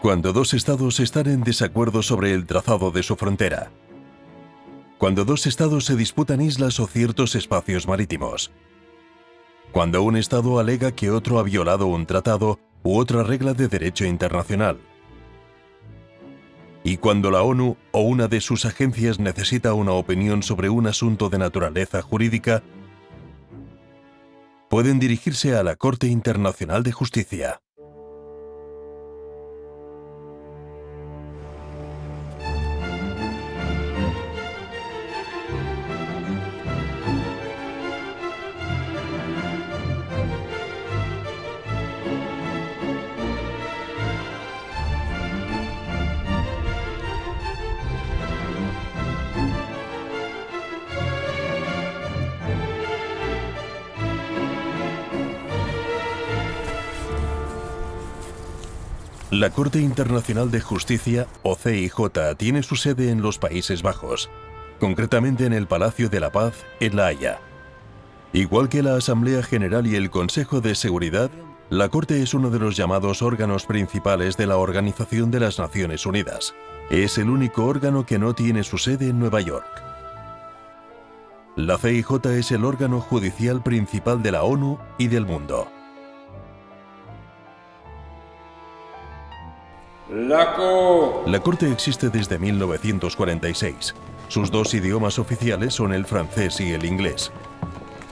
Cuando dos estados están en desacuerdo sobre el trazado de su frontera. Cuando dos estados se disputan islas o ciertos espacios marítimos. Cuando un estado alega que otro ha violado un tratado u otra regla de derecho internacional. Y cuando la ONU o una de sus agencias necesita una opinión sobre un asunto de naturaleza jurídica, pueden dirigirse a la Corte Internacional de Justicia. La Corte Internacional de Justicia, o CIJ, tiene su sede en los Países Bajos, concretamente en el Palacio de la Paz, en La Haya. Igual que la Asamblea General y el Consejo de Seguridad, la Corte es uno de los llamados órganos principales de la Organización de las Naciones Unidas. Es el único órgano que no tiene su sede en Nueva York. La CIJ es el órgano judicial principal de la ONU y del mundo. La Corte existe desde 1946. Sus dos idiomas oficiales son el francés y el inglés.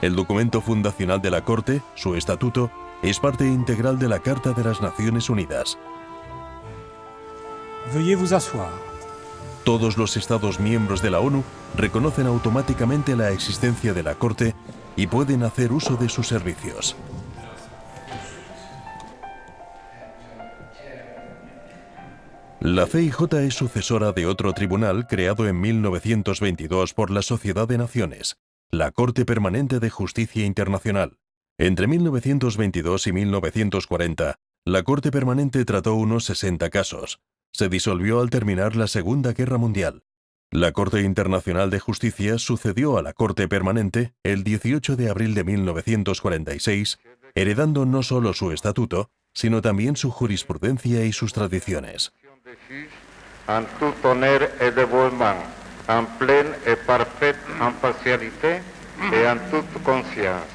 El documento fundacional de la Corte, su estatuto, es parte integral de la Carta de las Naciones Unidas. Veuillez vous asseoir. Todos los Estados miembros de la ONU reconocen automáticamente la existencia de la Corte y pueden hacer uso de sus servicios. La CIJ es sucesora de otro tribunal creado en 1922 por la Sociedad de Naciones, la Corte Permanente de Justicia Internacional. Entre 1922 y 1940, la Corte Permanente trató unos 60 casos. Se disolvió al terminar la Segunda Guerra Mundial. La Corte Internacional de Justicia sucedió a la Corte Permanente el 18 de abril de 1946, heredando no solo su estatuto, sino también su jurisprudencia y sus tradiciones. En tout honneur et dévouement, en pleine et parfaite impartialité et en toute conscience.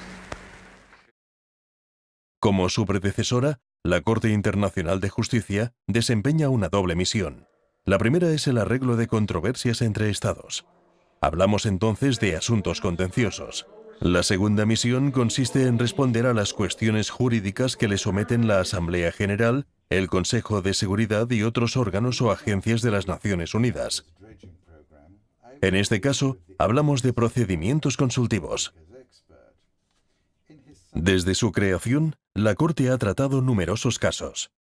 Como su predecesora, la Corte Internacional de Justicia desempeña una doble misión. La primera es el arreglo de controversias entre Estados. Hablamos entonces de asuntos contenciosos. La segunda misión consiste en responder a las cuestiones jurídicas que le someten la Asamblea General, el Consejo de Seguridad y otros órganos o agencias de las Naciones Unidas. En este caso, hablamos de procedimientos consultivos. Desde su creación, la Corte ha tratado numerosos casos.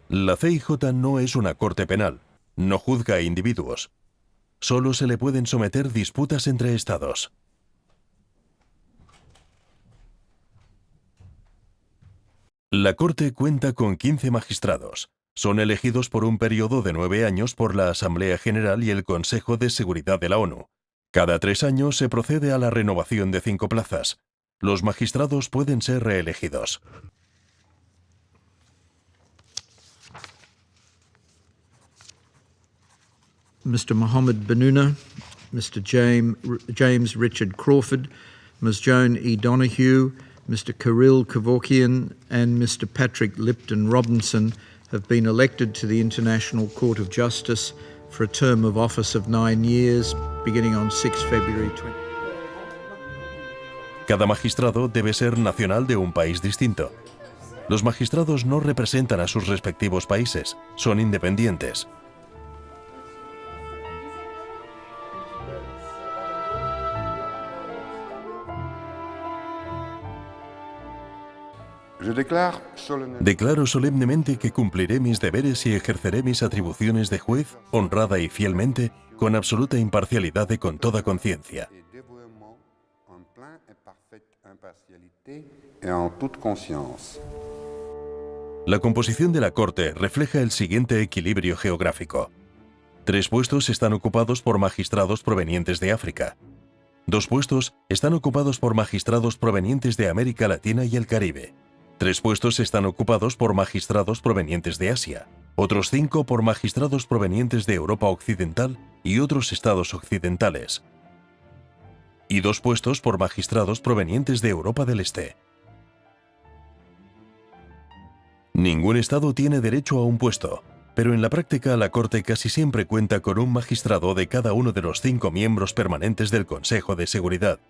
La CIJ no es una corte penal, no juzga a individuos. Solo se le pueden someter disputas entre Estados. La Corte cuenta con 15 magistrados. Son elegidos por un periodo de 9 años por la Asamblea General y el Consejo de Seguridad de la ONU. Cada 3 años se procede a la renovación de 5 plazas. Los magistrados pueden ser reelegidos. Mr. Mohammed Bennouna, Mr. James Richard Crawford, Ms. Joan E. Donoghue, Mr. Kirill Kevorkian and Mr. Patrick Lipton Robinson have been elected to the International Court of Justice for a term of office of 9 years, beginning on 6 February 20. Cada magistrado debe ser nacional de un país distinto. Los magistrados no representan a sus respectivos países, son independientes. Declaro solemnemente que cumpliré mis deberes y ejerceré mis atribuciones de juez, honrada y fielmente, con absoluta imparcialidad y con toda conciencia. La composición de la Corte refleja el siguiente equilibrio geográfico. 3 puestos están ocupados por magistrados provenientes de África. 2 puestos están ocupados por magistrados provenientes de América Latina y el Caribe. 3 puestos están ocupados por magistrados provenientes de Asia, otros 5 por magistrados provenientes de Europa Occidental y otros estados occidentales, y 2 puestos por magistrados provenientes de Europa del Este. Ningún estado tiene derecho a un puesto, pero en la práctica la Corte casi siempre cuenta con un magistrado de cada uno de los 5 miembros permanentes del Consejo de Seguridad.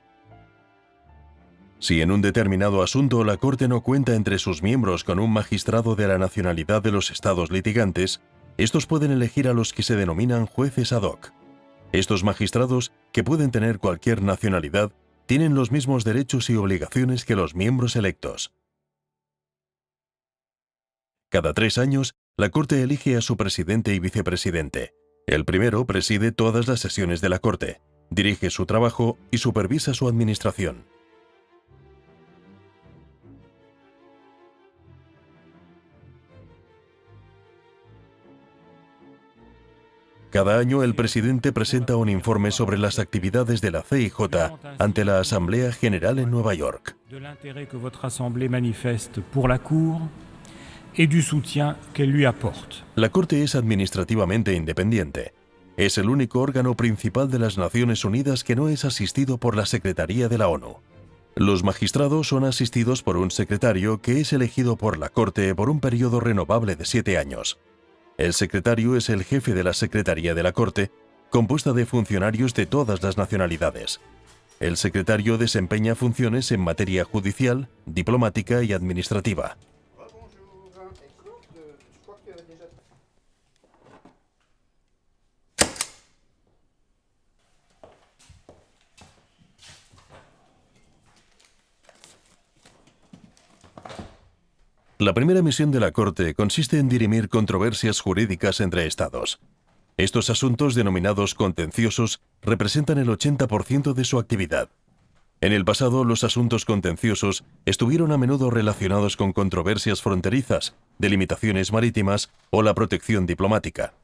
Si en un determinado asunto la Corte no cuenta entre sus miembros con un magistrado de la nacionalidad de los estados litigantes, estos pueden elegir a los que se denominan jueces ad hoc. Estos magistrados, que pueden tener cualquier nacionalidad, tienen los mismos derechos y obligaciones que los miembros electos. Cada 3 años, la Corte elige a su presidente y vicepresidente. El primero preside todas las sesiones de la Corte, dirige su trabajo y supervisa su administración. Cada año el presidente presenta un informe sobre las actividades de la CIJ ante la Asamblea General en Nueva York. De l'intérêt que votre assemblée manifeste pour la Cour et du soutien qu'elle lui apporte. La Corte es administrativamente independiente. Es el único órgano principal de las Naciones Unidas que no es asistido por la Secretaría de la ONU. Los magistrados son asistidos por un secretario que es elegido por la Corte por un periodo renovable de 7 años. El secretario es el jefe de la Secretaría de la Corte, compuesta de funcionarios de todas las nacionalidades. El secretario desempeña funciones en materia judicial, diplomática y administrativa. La primera misión de la Corte consiste en dirimir controversias jurídicas entre Estados. Estos asuntos, denominados contenciosos, representan el 80% de su actividad. En el pasado, los asuntos contenciosos estuvieron a menudo relacionados con controversias fronterizas, delimitaciones marítimas o la protección diplomática.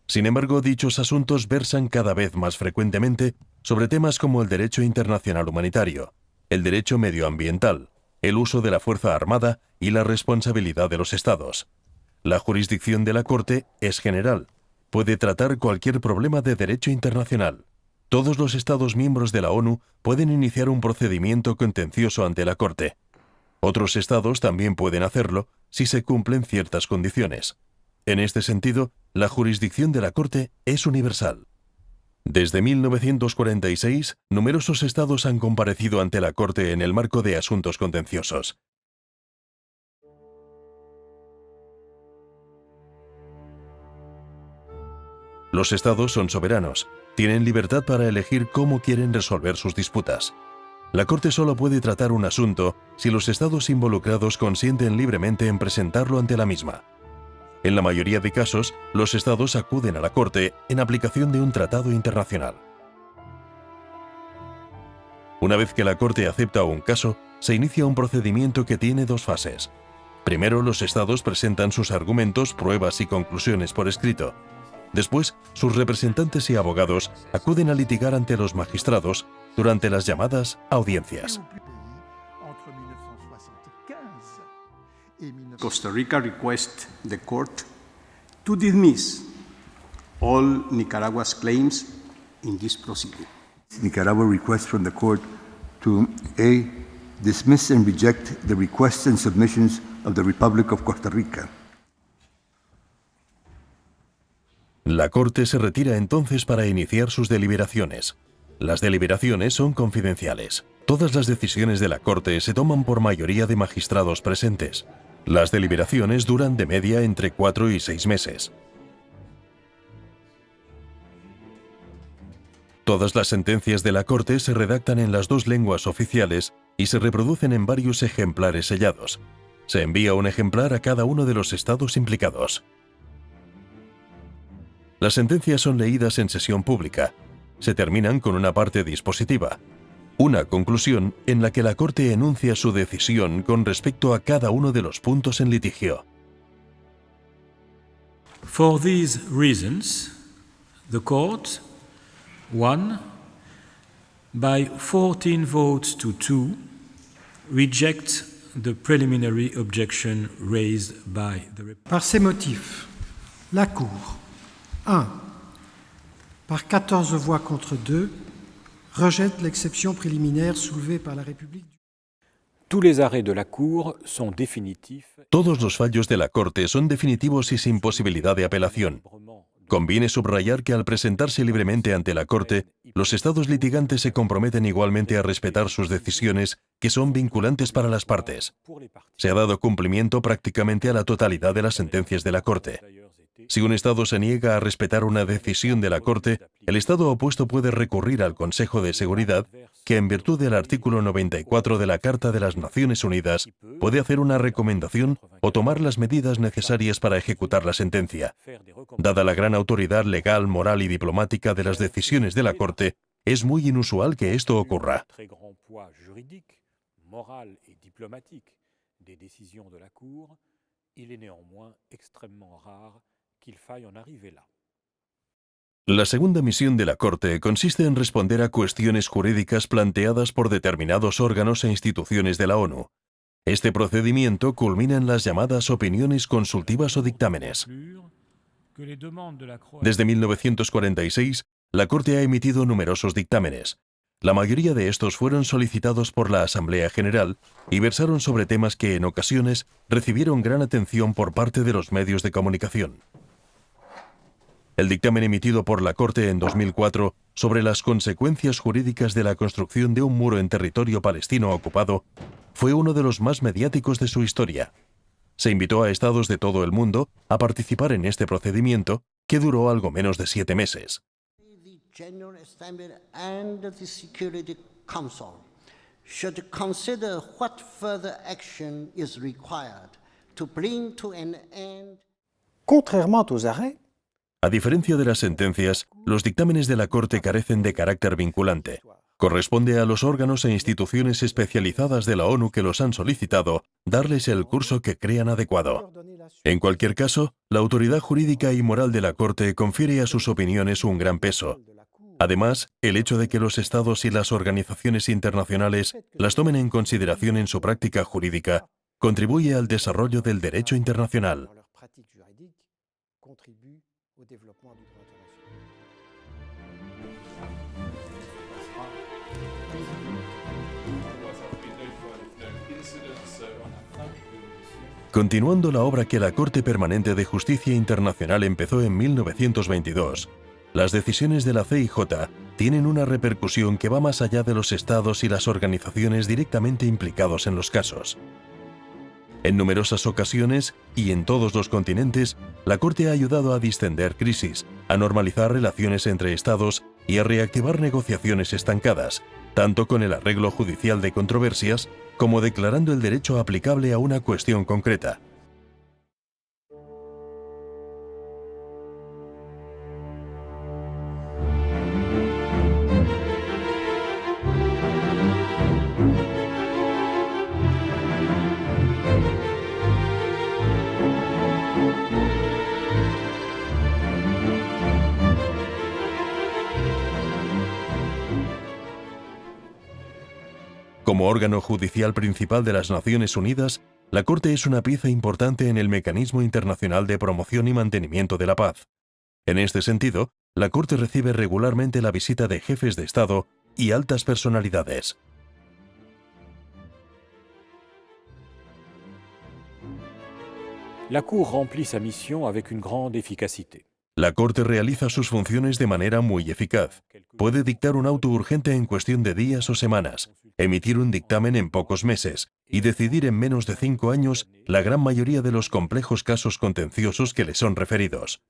Sin embargo, dichos asuntos versan cada vez más frecuentemente sobre temas como el derecho internacional humanitario, el derecho medioambiental, el uso de la fuerza armada y la responsabilidad de los Estados. La jurisdicción de la Corte es general. Puede tratar cualquier problema de derecho internacional. Todos los Estados miembros de la ONU pueden iniciar un procedimiento contencioso ante la Corte. Otros Estados también pueden hacerlo si se cumplen ciertas condiciones. En este sentido, la jurisdicción de la Corte es universal. Desde 1946, numerosos estados han comparecido ante la Corte en el marco de asuntos contenciosos. Los estados son soberanos, tienen libertad para elegir cómo quieren resolver sus disputas. La Corte solo puede tratar un asunto si los estados involucrados consienten libremente en presentarlo ante la misma. En la mayoría de casos, los estados acuden a la Corte en aplicación de un tratado internacional. Una vez que la Corte acepta un caso, se inicia un procedimiento que tiene 2 fases. Primero, los estados presentan sus argumentos, pruebas y conclusiones por escrito. Después, sus representantes y abogados acuden a litigar ante los magistrados durante las llamadas audiencias. Costa Rica requests the court to dismiss all Nicaragua's claims in this proceeding. Nicaragua requests from the court to A. Dismiss and reject the requests and submissions of the Republic of Costa Rica. La Corte se retira entonces para iniciar sus deliberaciones. Las deliberaciones son confidenciales. Todas las decisiones de la Corte se toman por mayoría de magistrados presentes. Las deliberaciones duran de media entre 4 y 6 meses. Todas las sentencias de la Corte se redactan en las 2 lenguas oficiales y se reproducen en varios ejemplares sellados. Se envía un ejemplar a cada uno de los estados implicados. Las sentencias son leídas en sesión pública. Se terminan con una parte dispositiva, una conclusión en la que la Corte enuncia su decisión con respecto a cada uno de los puntos en litigio. For these reasons, the court, 1, by 14 votes to 2, rejects the preliminary objection raised by the Par ces motifs, la Cour, 1. Par 14 voix contre 2, rejette l'exception préliminaire soulevée par la République. Tous les arrêts de la Cour sont définitifs. Todos los fallos de la Corte son definitivos y sin posibilidad de apelación. Conviene subrayar que al presentarse libremente ante la Corte, los estados litigantes se comprometen igualmente a respetar sus decisiones, que son vinculantes para las partes. Se ha dado cumplimiento prácticamente a la totalidad de las sentencias de la Corte. Si un estado se niega a respetar una decisión de la Corte, el estado opuesto puede recurrir al Consejo de Seguridad, que en virtud del artículo 94 de la Carta de las Naciones Unidas puede hacer una recomendación o tomar las medidas necesarias para ejecutar la sentencia. Dada la gran autoridad legal, moral y diplomática de las decisiones de la Corte, es muy inusual que esto ocurra. La segunda misión de la Corte consiste en responder a cuestiones jurídicas planteadas por determinados órganos e instituciones de la ONU. Este procedimiento culmina en las llamadas opiniones consultivas o dictámenes. Desde 1946, la Corte ha emitido numerosos dictámenes. La mayoría de estos fueron solicitados por la Asamblea General y versaron sobre temas que, en ocasiones, recibieron gran atención por parte de los medios de comunicación. El dictamen emitido por la Corte en 2004 sobre las consecuencias jurídicas de la construcción de un muro en territorio palestino ocupado fue uno de los más mediáticos de su historia. Se invitó a estados de todo el mundo a participar en este procedimiento, que duró algo menos de 7 meses. Contrairement aux arrêts, A diferencia de las sentencias, los dictámenes de la Corte carecen de carácter vinculante. Corresponde a los órganos e instituciones especializadas de la ONU que los han solicitado darles el curso que crean adecuado. En cualquier caso, la autoridad jurídica y moral de la Corte confiere a sus opiniones un gran peso. Además, el hecho de que los estados y las organizaciones internacionales las tomen en consideración en su práctica jurídica contribuye al desarrollo del derecho internacional. Continuando la obra que la Corte Permanente de Justicia Internacional empezó en 1922, las decisiones de la CIJ tienen una repercusión que va más allá de los estados y las organizaciones directamente implicados en los casos. En numerosas ocasiones, y en todos los continentes, la Corte ha ayudado a distender crisis, a normalizar relaciones entre estados y a reactivar negociaciones estancadas, tanto con el arreglo judicial de controversias como declarando el derecho aplicable a una cuestión concreta. Como órgano judicial principal de las Naciones Unidas, la Corte es una pieza importante en el mecanismo internacional de promoción y mantenimiento de la paz. En este sentido, la Corte recibe regularmente la visita de jefes de Estado y altas personalidades. La Cour remplit sa mission avec une grande efficacité. La Corte realiza sus funciones de manera muy eficaz. Puede dictar un auto urgente en cuestión de días o semanas, emitir un dictamen en pocos meses y decidir en menos de 5 años la gran mayoría de los complejos casos contenciosos que le son referidos.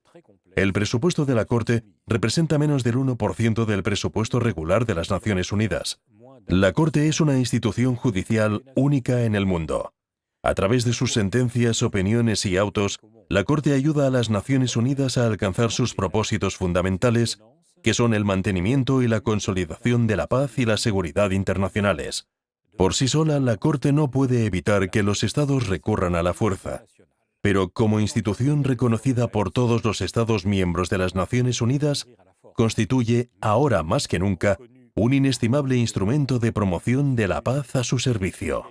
El presupuesto de la Corte representa menos del 1% del presupuesto regular de las Naciones Unidas. La Corte es una institución judicial única en el mundo. A través de sus sentencias, opiniones y autos, la Corte ayuda a las Naciones Unidas a alcanzar sus propósitos fundamentales, que son el mantenimiento y la consolidación de la paz y la seguridad internacionales. Por sí sola, la Corte no puede evitar que los Estados recurran a la fuerza, pero como institución reconocida por todos los Estados miembros de las Naciones Unidas, constituye, ahora más que nunca, un inestimable instrumento de promoción de la paz a su servicio.